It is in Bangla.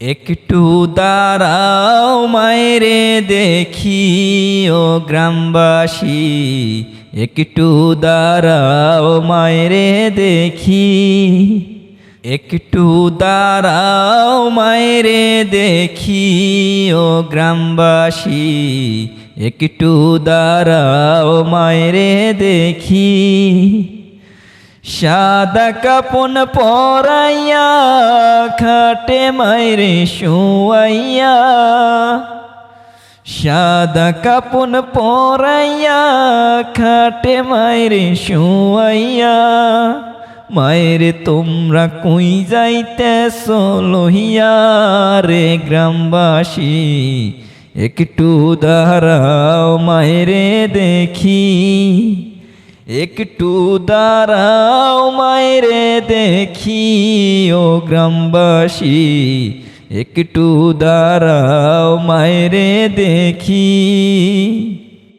একটু দাঁড়াও মায়েরে দেখি ও গ্রামবাসী, একটু দাঁড়াও মায়েরে দেখি, একটু দাঁড়াও মায়েরে দেখি ও গ্রামবাসী, একটু দাঁড়াও মায়েরে দেখি। সাদা কাপন পরাইয়া খাটে মায়েরে শুয়াইয়া, সাদা কাপন পরাইয়া খাটে মায়েরে শুয়াইয়া, মায়েরে তোমরা কই যাইতেছ লহিয়া রে গ্রামবাসী, একটু দাঁড়াও মায়েরে দেখি, একটু দাঁড়াও মায়েরে দেখি ও গ্রামবাসী, একটু দাঁড়াও মায়েরে দেখি।